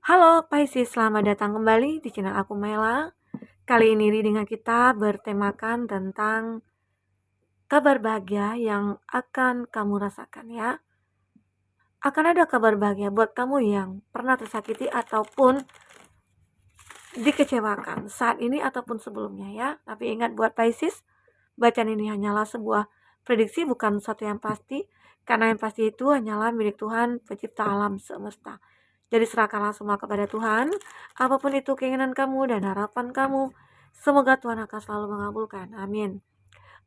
Halo Pisces, selamat datang kembali di channel aku Mela. Kali ini readingan kita bertemakan tentang kabar bahagia yang akan kamu rasakan ya. Akan ada kabar bahagia buat kamu yang pernah tersakiti ataupun dikecewakan saat ini ataupun sebelumnya ya. Tapi ingat buat Pisces, bacaan ini hanyalah sebuah prediksi, bukan sesuatu yang pasti. Karena yang pasti itu hanyalah milik Tuhan, pencipta alam semesta. Jadi serahkanlah semua kepada Tuhan, apapun itu keinginan kamu dan harapan kamu. Semoga Tuhan akan selalu mengabulkan. Amin.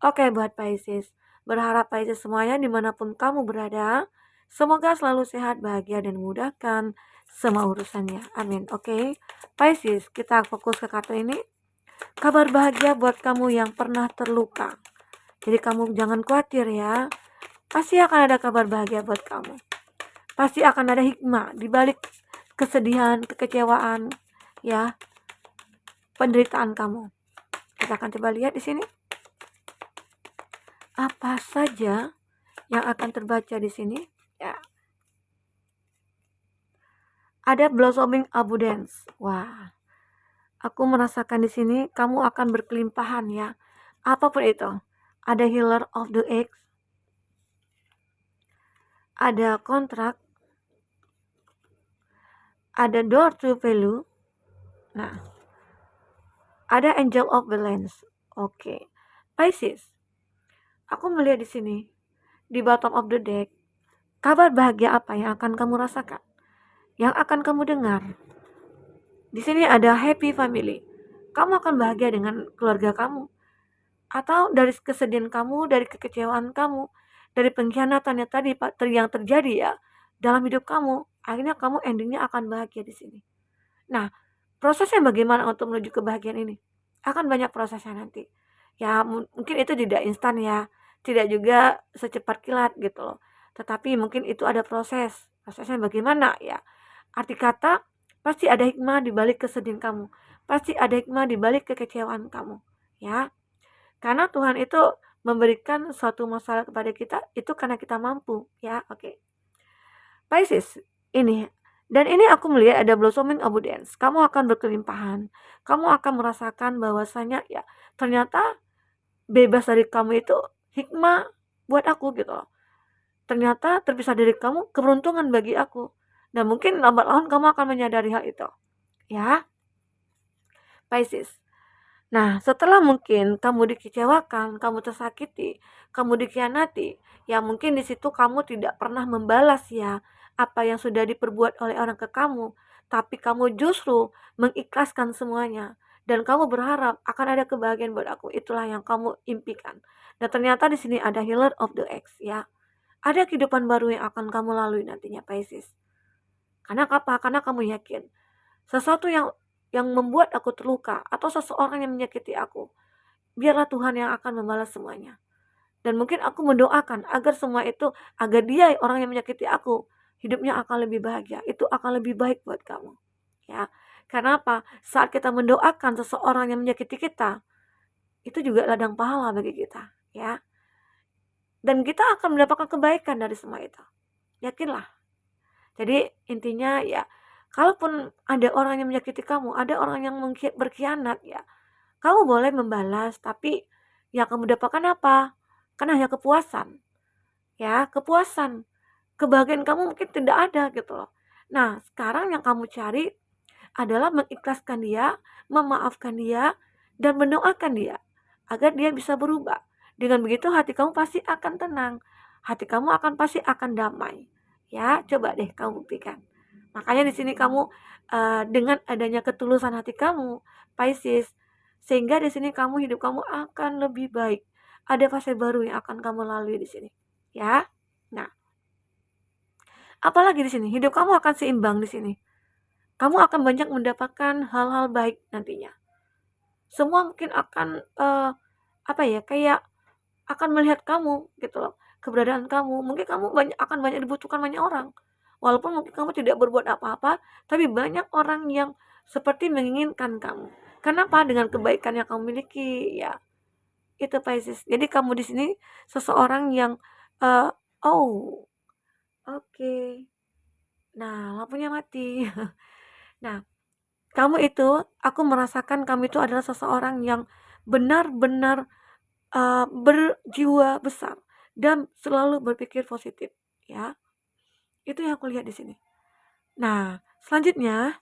Oke, buat Pisces, berharap Pisces semuanya dimanapun kamu berada, semoga selalu sehat, bahagia, dan memudahkan semua urusannya. Amin. Oke, Pisces, kita fokus ke kartu ini. Kabar bahagia buat kamu yang pernah terluka. Jadi kamu jangan khawatir ya. Pasti akan ada kabar bahagia buat kamu. Pasti akan ada hikmah di balik kesedihan, kekecewaan, ya, penderitaan kamu. Kita akan coba lihat di sini. Apa saja yang akan terbaca di sini? Ya. Ada blossoming abundance. Wah, aku merasakan di sini kamu akan berkelimpahan ya. Apapun itu. Ada healer of the eggs. Ada kontrak. Ada door to value. Nah, ada angel of balance. Oke. Pisces. Aku melihat di sini di bottom of the deck, kabar bahagia apa yang akan kamu rasakan? Yang akan kamu dengar? Di sini ada happy family. Kamu akan bahagia dengan keluarga kamu. Atau dari kesedihan kamu, dari kekecewaan kamu, dari pengkhianatan yang tadi yang terjadi ya dalam hidup kamu, akhirnya kamu endingnya akan bahagia di sini. Nah, prosesnya bagaimana untuk menuju kebahagiaan ini? Akan banyak prosesnya nanti. Ya, mungkin itu tidak instan ya. Tidak juga secepat kilat gitu loh. Tetapi mungkin itu ada proses. Prosesnya bagaimana ya? Arti kata, pasti ada hikmah di balik kesedihan kamu. Pasti ada hikmah di balik kekecewaan kamu. Ya, karena Tuhan itu memberikan suatu masalah kepada kita, itu karena kita mampu. Ya, oke. Pisces, ini. Dan ini aku melihat ada blossoming abundance. Kamu akan berkelimpahan. Kamu akan merasakan bahwasanya ya, ternyata bebas dari kamu itu hikmah buat aku gitu loh. Ternyata terpisah dari kamu keberuntungan bagi aku. Dan mungkin lambat laun kamu akan menyadari hal itu. Ya, Pisces. Nah, setelah mungkin kamu dikecewakan, kamu tersakiti, kamu dikhianati, ya mungkin di situ kamu tidak pernah membalas ya apa yang sudah diperbuat oleh orang ke kamu, tapi kamu justru mengikhlaskan semuanya dan kamu berharap akan ada kebahagiaan buat aku. Itulah yang kamu impikan. Dan ternyata di sini ada healer of the ex ya. Ada kehidupan baru yang akan kamu lalui nantinya Pisces. Karena apa? Karena kamu yakin sesuatu yang membuat aku terluka atau seseorang yang menyakiti aku, biarlah Tuhan yang akan membalas semuanya. Dan mungkin aku mendoakan agar semua itu, agar dia orang yang menyakiti aku, hidupnya akan lebih bahagia. Itu akan lebih baik buat kamu. Ya. Karena apa? Saat kita mendoakan seseorang yang menyakiti kita, itu juga ladang pahala bagi kita. Ya. Dan kita akan mendapatkan kebaikan dari semua itu. Yakinlah. Jadi intinya ya, kalaupun ada orang yang menyakiti kamu, ada orang yang berkhianat ya, kamu boleh membalas, tapi yang kamu dapatkan apa? Kan hanya kepuasan. Ya, kepuasan. Kebahagiaan kamu mungkin tidak ada gitu loh. Nah, sekarang yang kamu cari adalah mengikhlaskan dia, memaafkan dia, dan mendoakan dia agar dia bisa berubah. Dengan begitu hati kamu pasti akan tenang. Hati kamu pasti akan damai. Ya, coba deh kamu buktikan. Makanya di sini kamu dengan adanya ketulusan hati kamu, Pisces, sehingga di sini hidup kamu akan lebih baik. Ada fase baru yang akan kamu lalui di sini. Ya. Nah, apalagi di sini hidup kamu akan seimbang di sini. Kamu akan banyak mendapatkan hal-hal baik nantinya. Semua mungkin akan kayak akan melihat kamu gitu loh, keberadaan kamu. Mungkin kamu akan banyak dibutuhkan banyak orang. Walaupun mungkin kamu tidak berbuat apa-apa, tapi banyak orang yang seperti menginginkan kamu. Kenapa? Dengan kebaikan yang kamu miliki ya. Itu Pisces. Jadi kamu di sini seseorang yang oh, oke. Nah, lampunya mati. Nah, kamu itu, aku merasakan kamu itu adalah seseorang yang benar-benar berjiwa besar dan selalu berpikir positif, ya. Itu yang aku lihat di sini. Nah, selanjutnya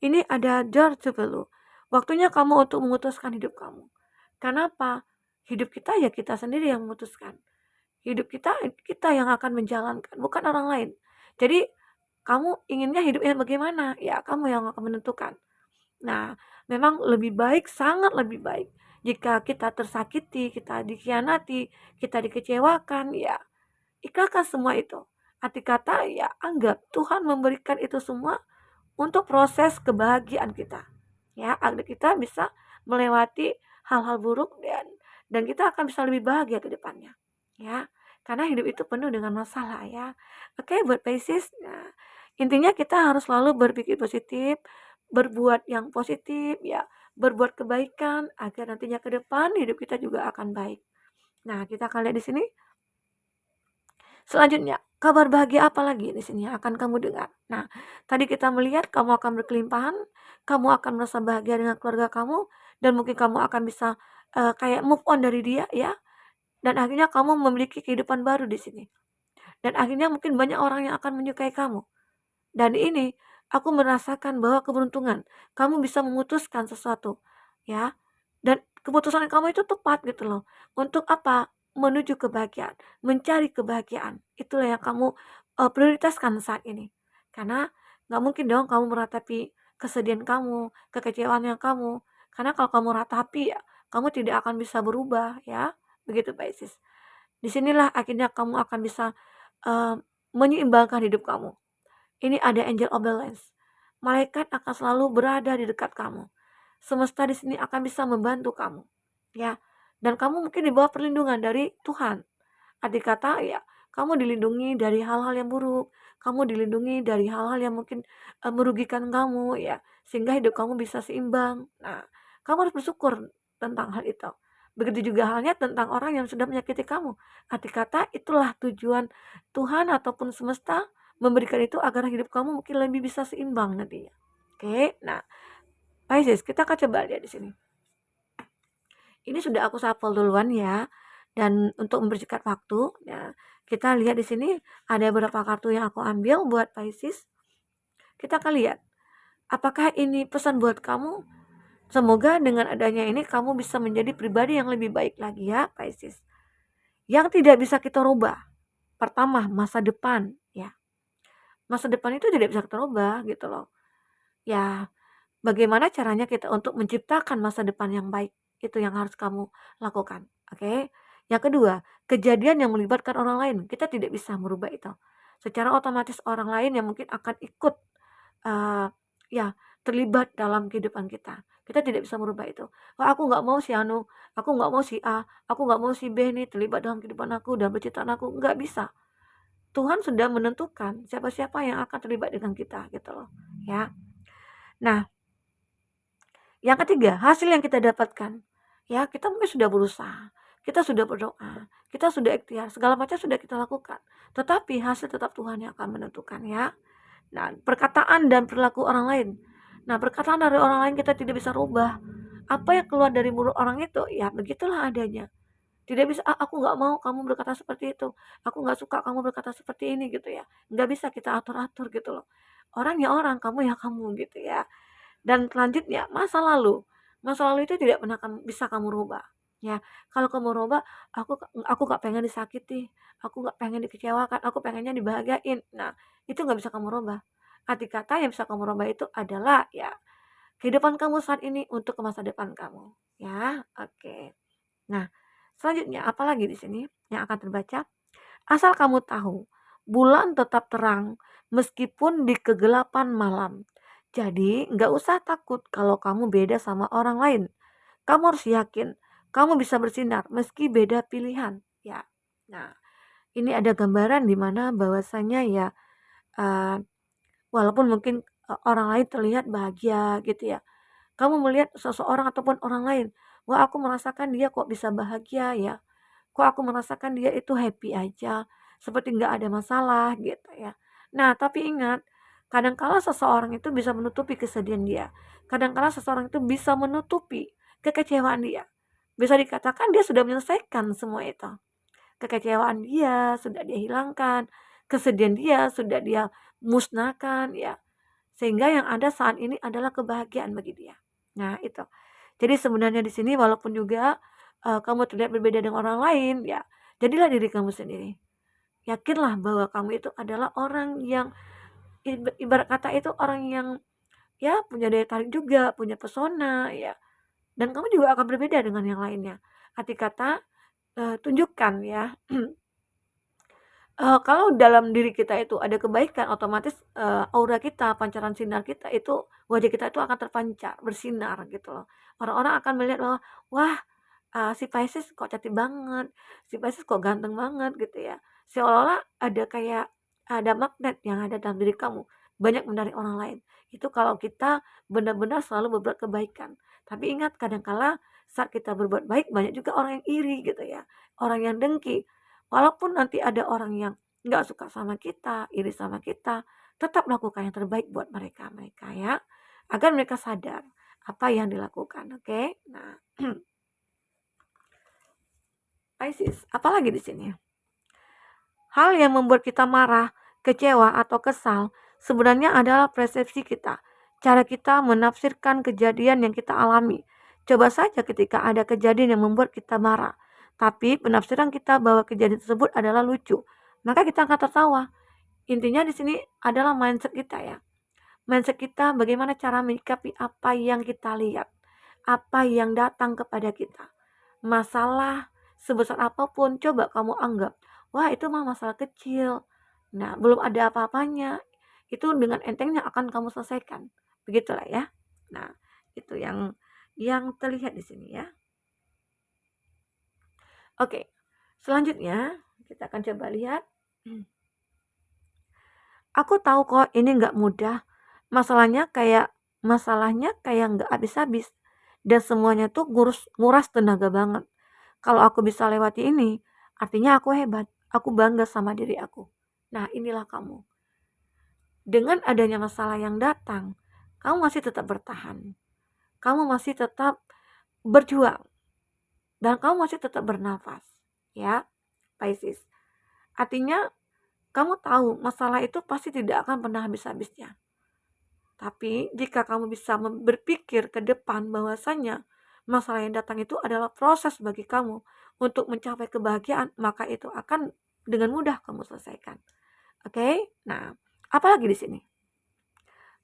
ini ada door to value. Waktunya kamu untuk memutuskan hidup kamu. Kenapa? Hidup kita ya kita sendiri yang memutuskan. Hidup kita kita yang akan menjalankan, bukan orang lain. Jadi kamu inginnya hidupnya bagaimana? Ya kamu yang akan menentukan. Nah, memang lebih baik, sangat lebih baik jika kita tersakiti, kita dikhianati, kita dikecewakan, ya ikhlaskan semua itu. Arti kata ya anggap Tuhan memberikan itu semua untuk proses kebahagiaan kita. Ya, agar kita bisa melewati hal-hal buruk dan kita akan bisa lebih bahagia ke depannya. Ya, karena hidup itu penuh dengan masalah ya. Oke, buat Pisces, nah, intinya kita harus selalu berpikir positif, berbuat yang positif ya, berbuat kebaikan agar nantinya ke depan hidup kita juga akan baik. Nah, kita akan lihat di sini. Selanjutnya, kabar bahagia apa lagi di sini yang akan kamu dengar? Nah, tadi kita melihat kamu akan berkelimpahan, kamu akan merasa bahagia dengan keluarga kamu, dan mungkin kamu akan bisa kayak move on dari dia ya, dan akhirnya kamu memiliki kehidupan baru di sini. Dan akhirnya mungkin banyak orang yang akan menyukai kamu. Dan ini aku merasakan bahwa keberuntungan, kamu bisa memutuskan sesuatu, ya. Dan keputusan kamu itu tepat gitu loh. Untuk apa? Menuju kebahagiaan, mencari kebahagiaan. Itulah yang kamu prioritaskan saat ini. Karena nggak mungkin dong kamu meratapi kesedihan kamu, kekecewaan yang kamu. Karena kalau kamu ratapi ya, kamu tidak akan bisa berubah ya. Begitu Pisces. Disinilah akhirnya kamu akan bisa eh, menyeimbangkan hidup kamu. Ini ada angel of balance. Malaikat akan selalu berada di dekat kamu. Semesta di sini akan bisa membantu kamu. Ya. Dan kamu mungkin di bawah perlindungan dari Tuhan. Arti kata ya, kamu dilindungi dari hal-hal yang buruk, kamu dilindungi dari hal-hal yang mungkin merugikan kamu ya, sehingga hidup kamu bisa seimbang. Nah, kamu harus bersyukur tentang hal itu. Begitu juga halnya tentang orang yang sudah menyakiti kamu. Arti kata itulah tujuan Tuhan ataupun semesta memberikan itu agar hidup kamu mungkin lebih bisa seimbang nantinya. Oke, nah Pisces, kita akan coba lihat di sini. Ini sudah aku shuffle duluan ya. Dan untuk mempersingkat waktu, ya, kita lihat di sini ada beberapa kartu yang aku ambil buat Pisces. Kita akan lihat apakah ini pesan buat kamu. Semoga dengan adanya ini kamu bisa menjadi pribadi yang lebih baik lagi ya Pisces. Yang tidak bisa kita rubah. Pertama, masa depan ya. Masa depan itu tidak bisa kita rubah gitu loh. Ya, bagaimana caranya kita untuk menciptakan masa depan yang baik? Itu yang harus kamu lakukan. Oke. Yang kedua, kejadian yang melibatkan orang lain, kita tidak bisa merubah itu. Secara otomatis orang lain yang mungkin akan ikut uh, ya terlibat dalam kehidupan kita. Kita tidak bisa merubah itu. Wah, aku nggak mau si Anu, aku nggak mau si A, aku nggak mau si B nih terlibat dalam kehidupan aku dan penciptaan aku. Nggak bisa. Tuhan sudah menentukan siapa-siapa yang akan terlibat dengan kita gitu loh. Ya. Nah, yang ketiga, hasil yang kita dapatkan. Ya, kita mungkin sudah berusaha, kita sudah berdoa, kita sudah ikhtiar, segala macam sudah kita lakukan. Tetapi hasil tetap Tuhan yang akan menentukan ya. Nah, perkataan dan perilaku orang lain. Nah, perkataan dari orang lain kita tidak bisa rubah. Apa yang keluar dari mulut orang itu, ya begitulah adanya. Tidak bisa, aku nggak mau kamu berkata seperti itu. Aku nggak suka kamu berkata seperti ini gitu ya. Nggak bisa kita atur-atur gitu loh. Orang ya orang, kamu ya kamu gitu ya. Dan selanjutnya masa lalu. Masa lalu itu tidak pernah bisa kamu rubah. Ya, kalau kamu rubah, aku nggak pengen disakiti, aku nggak pengen dikecewakan, aku pengennya dibahagiain. Nah, itu nggak bisa kamu rubah. Arti kata yang bisa kamu rubah itu adalah ya kehidupan kamu saat ini untuk ke masa depan kamu. Ya, oke. Nah, selanjutnya apalagi di sini yang akan terbaca? Asal kamu tahu, bulan tetap terang meskipun di kegelapan malam. Jadi, nggak usah takut kalau kamu beda sama orang lain. Kamu harus yakin, kamu bisa bersinar meski beda pilihan. Ya, nah ini ada gambaran di mana bahwasanya ya, uh, walaupun mungkin orang lain terlihat bahagia gitu ya. Kamu melihat seseorang ataupun orang lain, wah aku merasakan dia kok bisa bahagia ya. Kok aku merasakan dia itu happy aja, seperti nggak ada masalah gitu ya. Nah, tapi ingat, Kadangkala seseorang itu bisa menutupi kesedihan dia. Kadangkala seseorang itu bisa menutupi kekecewaan dia. Bisa dikatakan dia sudah menyelesaikan semua itu. Kekecewaan dia sudah dia hilangkan, kesedihan dia sudah dia musnahkan ya. Sehingga yang ada saat ini adalah kebahagiaan bagi dia. Nah, itu. Jadi sebenarnya di sini walaupun juga kamu terlihat berbeda dengan orang lain ya, jadilah diri kamu sendiri. Yakinlah bahwa kamu itu adalah orang yang ibarat kata itu orang yang ya punya daya tarik juga, punya pesona ya. Dan kamu juga akan berbeda dengan yang lainnya. Arti kata tunjukkan ya. Kalau dalam diri kita itu ada kebaikan, otomatis aura kita, pancaran sinar kita itu, wajah kita itu akan terpancar, bersinar gitu loh. Orang-orang akan melihat bahwa, wah, si Pisces kok cantik banget, si Pisces kok ganteng banget gitu ya. Seolah-olah ada kayak ada magnet yang ada dalam diri kamu, banyak menarik orang lain. Itu kalau kita benar-benar selalu berbuat kebaikan. Tapi ingat kadangkala saat kita berbuat baik banyak juga orang yang iri gitu ya, orang yang dengki. Walaupun nanti ada orang yang nggak suka sama kita, iri sama kita, tetap lakukan yang terbaik buat mereka ya, agar mereka sadar apa yang dilakukan, oke? Nah, Pisces, apalagi di sini? Hal yang membuat kita marah, kecewa, atau kesal sebenarnya adalah persepsi kita, cara kita menafsirkan kejadian yang kita alami. Coba saja ketika ada kejadian yang membuat kita marah, tapi penafsiran kita bahwa kejadian tersebut adalah lucu, maka kita akan tertawa. Intinya di sini adalah mindset kita ya. Mindset kita bagaimana cara menyikapi apa yang kita lihat, apa yang datang kepada kita. Masalah sebesar apapun coba kamu anggap, wah itu mah masalah kecil. Nah, belum ada apa-apanya. Itu dengan entengnya akan kamu selesaikan. Begitulah ya. Nah, itu yang terlihat di sini ya. Oke. Selanjutnya kita akan coba lihat. Aku tahu kok ini nggak mudah. Masalahnya kayak nggak habis-habis. Dan semuanya tuh nguras tenaga banget. Kalau aku bisa lewati ini, artinya aku hebat. Aku bangga sama diri aku. Nah, inilah kamu. Dengan adanya masalah yang datang, kamu masih tetap bertahan. Kamu masih tetap berjuang. Dan kamu masih tetap bernafas. Ya, Pisces. Artinya, kamu tahu masalah itu pasti tidak akan pernah habis-habisnya. Tapi jika kamu bisa berpikir ke depan bahwasanya masalah yang datang itu adalah proses bagi kamu untuk mencapai kebahagiaan, maka itu akan dengan mudah kamu selesaikan. Oke? Nah, apalagi di sini?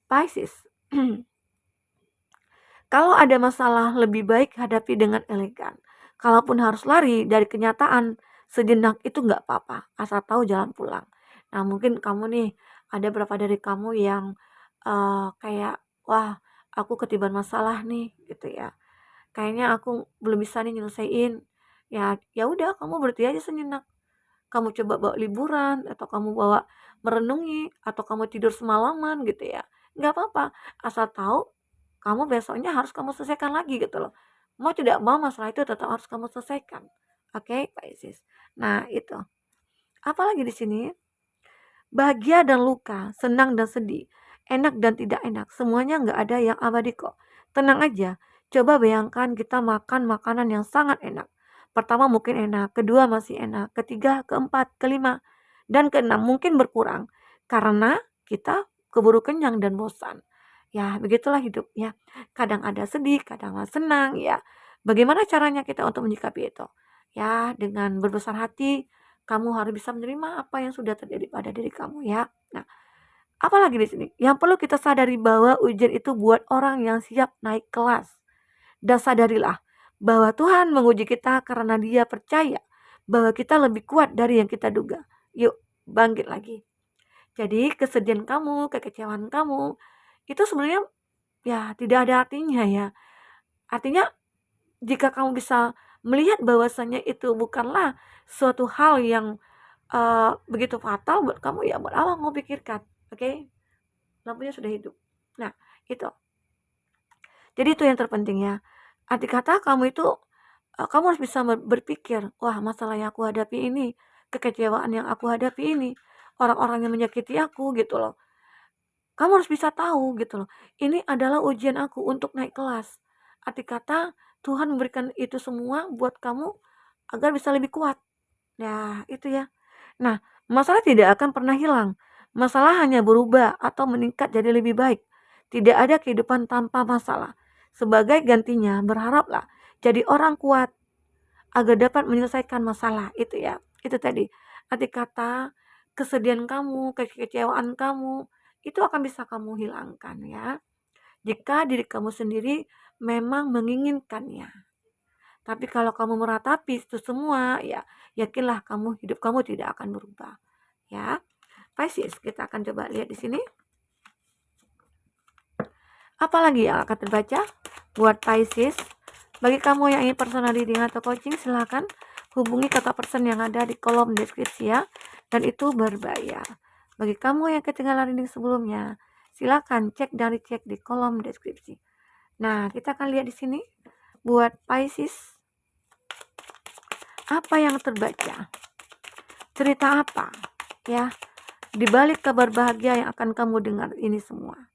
Pisces. Kalau ada masalah, lebih baik hadapi dengan elegan. Kalaupun harus lari dari kenyataan, sejenak itu nggak apa-apa, asal tahu jalan pulang. Nah, mungkin kamu nih, ada beberapa dari kamu yang kayak, wah, aku ketiban masalah nih, gitu ya. Kayaknya aku belum bisa nih nyelesain. Ya udah, kamu berhenti aja sejenak. Kamu coba bawa liburan, atau kamu bawa merenungi, atau kamu tidur semalaman gitu ya. Nggak apa-apa, asal tahu kamu besoknya harus kamu selesaikan lagi gitu loh. Mau tidak mau masalah itu tetap harus kamu selesaikan. Oke, Pak Isis. Nah, itu. Apalagi di sini? Bahagia dan luka, senang dan sedih, enak dan tidak enak, semuanya nggak ada yang abadi kok. Tenang aja, coba bayangkan kita makan makanan yang sangat enak. Pertama mungkin enak, kedua masih enak, ketiga, keempat, kelima, dan keenam mungkin berkurang. Karena kita keburu kenyang dan bosan. Ya, begitulah hidup ya. Kadang ada sedih, kadang senang ya. Bagaimana caranya kita untuk menyikapi itu? Ya, dengan berbesar hati, kamu harus bisa menerima apa yang sudah terjadi pada diri kamu ya. Nah, apalagi di sini? Yang perlu kita sadari bahwa ujian itu buat orang yang siap naik kelas. Dan sadarilah bahwa Tuhan menguji kita karena Dia percaya bahwa kita lebih kuat dari yang kita duga. Yuk, bangkit lagi. Jadi kesedihan kamu, kekecewaan kamu, itu sebenarnya ya tidak ada artinya ya. Artinya jika kamu bisa melihat bahwasannya itu bukanlah suatu hal yang begitu fatal buat kamu, ya buat apa mau pikirkan, oke? Lampunya sudah hidup. Nah, itu. Jadi itu yang terpenting ya. Arti kata kamu itu, kamu harus bisa berpikir, wah masalah yang aku hadapi ini, kekecewaan yang aku hadapi ini, orang-orang yang menyakiti aku gitu loh. Kamu harus bisa tahu gitu loh. Ini adalah ujian aku untuk naik kelas. Arti kata Tuhan memberikan itu semua buat kamu agar bisa lebih kuat. Ya, itu ya. Nah, masalah tidak akan pernah hilang. Masalah hanya berubah atau meningkat jadi lebih baik. Tidak ada kehidupan tanpa masalah. Sebagai gantinya, berharaplah jadi orang kuat agar dapat menyelesaikan masalah. Itu ya. Itu tadi. Arti kata kesedihan kamu, kekecewaan kamu, itu akan bisa kamu hilangkan ya. Jika diri kamu sendiri memang menginginkannya. Tapi kalau kamu meratapi itu semua, ya yakinlah hidup kamu tidak akan berubah. Ya, Pisces, kita akan coba lihat di sini. Apalagi yang akan terbaca buat Pisces? Bagi kamu yang ingin personal reading atau coaching, silahkan hubungi kata person yang ada di kolom deskripsi ya. Dan itu berbayar. Bagi kamu yang ketinggalan reading sebelumnya, silahkan cek dan dicek di kolom deskripsi. Nah, kita akan lihat di sini buat Pisces. Apa yang terbaca? Cerita apa? Ya, di balik kabar bahagia yang akan kamu dengar ini semua.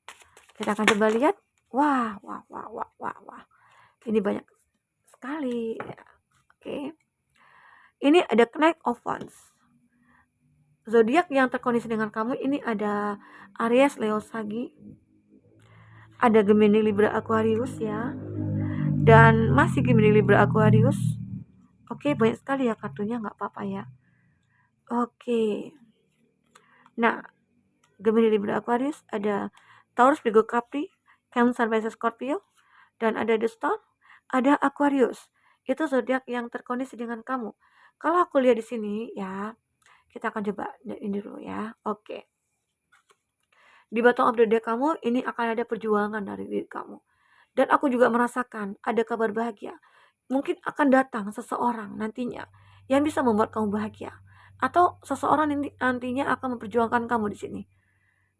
Kita akan coba lihat. Wah. Ini banyak sekali. Ya. Oke. Ini ada Knight of Wands. Zodiak yang terkondisi dengan kamu ini ada Aries, Leo, Sagi. Ada Gemini, Libra, Aquarius ya. Dan masih Gemini, Libra, Aquarius. Oke, banyak sekali ya kartunya, nggak apa-apa ya. Oke. Nah, Gemini, Libra, Aquarius, ada Taurus, Virgo, Capri, Cancer, Pisces, Scorpio, dan ada The Star, ada Aquarius. Itu zodiak yang terkondisi dengan kamu. Kalau aku lihat di sini ya, kita akan coba ini dulu ya. Oke. Di bottom of the deck kamu ini akan ada perjuangan dari diri kamu. Dan aku juga merasakan ada kabar bahagia. Mungkin akan datang seseorang nantinya yang bisa membuat kamu bahagia. Atau seseorang nantinya akan memperjuangkan kamu di sini.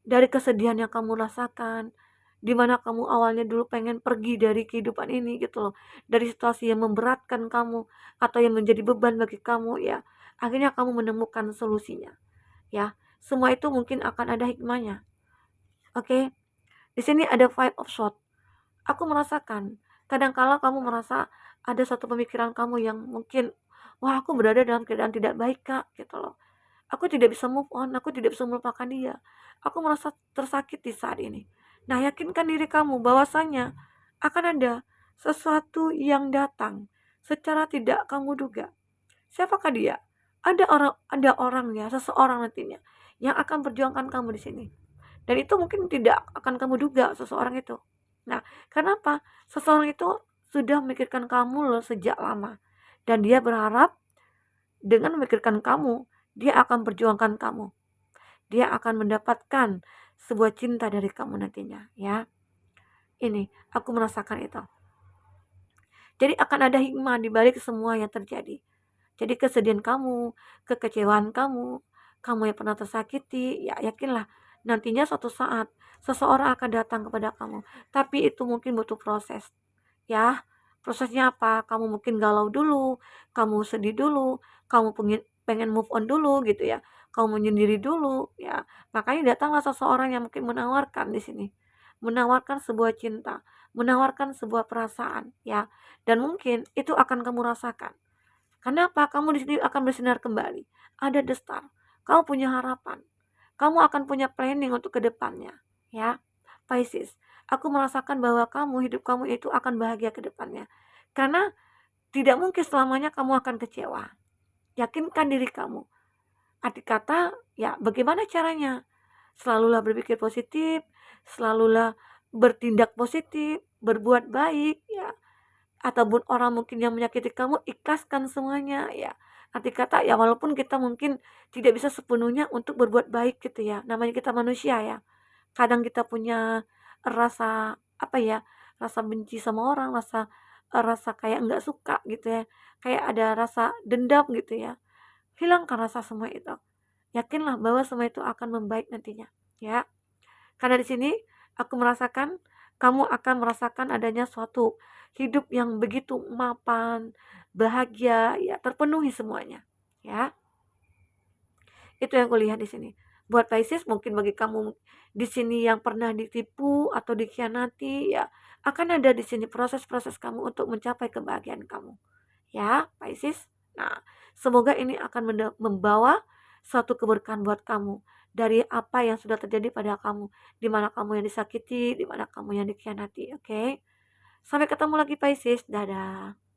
Dari kesedihan yang kamu rasakan, dimana kamu awalnya dulu pengen pergi dari kehidupan ini gitu loh, dari situasi yang memberatkan kamu atau yang menjadi beban bagi kamu ya, akhirnya kamu menemukan solusinya ya. Semua itu mungkin akan ada hikmahnya. Oke. Di sini ada Five of Swords. Aku merasakan kadang-kala kamu merasa ada satu pemikiran kamu yang mungkin, wah aku berada dalam keadaan tidak baik kak gitu loh. Aku tidak bisa move on, aku tidak bisa melupakan dia. Aku merasa tersakiti saat ini. Nah, yakinkan diri kamu bahwasanya akan ada sesuatu yang datang secara tidak kamu duga. Siapakah dia? Ada orang ya, seseorang nantinya yang akan perjuangkan kamu di sini. Dan itu mungkin tidak akan kamu duga seseorang itu. Nah, kenapa? Seseorang itu sudah memikirkan kamu loh sejak lama. Dan dia berharap dengan memikirkan kamu, dia akan perjuangkan kamu. Dia akan mendapatkan sebuah cinta dari kamu nantinya, ya. Ini, aku merasakan itu. Jadi akan ada hikmah di balik semua yang terjadi. Jadi kesedihan kamu, kekecewaan kamu, kamu yang pernah tersakiti, ya yakinlah nantinya suatu saat seseorang akan datang kepada kamu. Tapi itu mungkin butuh proses, ya. Prosesnya apa? Kamu mungkin galau dulu, kamu sedih dulu, kamu pengen move on dulu gitu ya. Kamu menyendiri dulu, ya. Makanya datanglah seseorang yang mungkin menawarkan di sini. Menawarkan sebuah cinta, menawarkan sebuah perasaan, ya. Dan mungkin itu akan kamu rasakan. Kenapa? Kamu di sini akan bersinar kembali. Ada the star. Kamu punya harapan. Kamu akan punya planning untuk kedepannya, ya. Pisces, aku merasakan bahwa hidup kamu itu akan bahagia ke depannya. Karena tidak mungkin selamanya kamu akan kecewa. Yakinkan diri kamu. Arti kata, ya bagaimana caranya? Selalulah berpikir positif, selalulah bertindak positif, berbuat baik, ya. Ataupun orang mungkin yang menyakiti kamu, ikhlaskan semuanya, ya. Arti kata, ya walaupun kita mungkin tidak bisa sepenuhnya untuk berbuat baik gitu ya. Namanya kita manusia ya. Kadang kita punya rasa apa ya, rasa benci sama orang, rasa kayak nggak suka gitu ya, kayak ada rasa dendam gitu ya. Hilangkan rasa semua itu. Yakinlah bahwa semua itu akan membaik nantinya ya. Karena di sini aku merasakan kamu akan merasakan adanya suatu hidup yang begitu mapan, bahagia, ya terpenuhi semuanya ya. Itu yang kulihat di sini. Buat Pisces, mungkin bagi kamu di sini yang pernah ditipu atau dikhianati, ya akan ada di sini proses-proses kamu untuk mencapai kebahagiaan kamu. Ya, Pisces. Nah, semoga ini akan membawa suatu keberkahan buat kamu dari apa yang sudah terjadi pada kamu, di mana kamu yang disakiti, di mana kamu yang dikhianati, oke? Sampai ketemu lagi Pisces, dadah.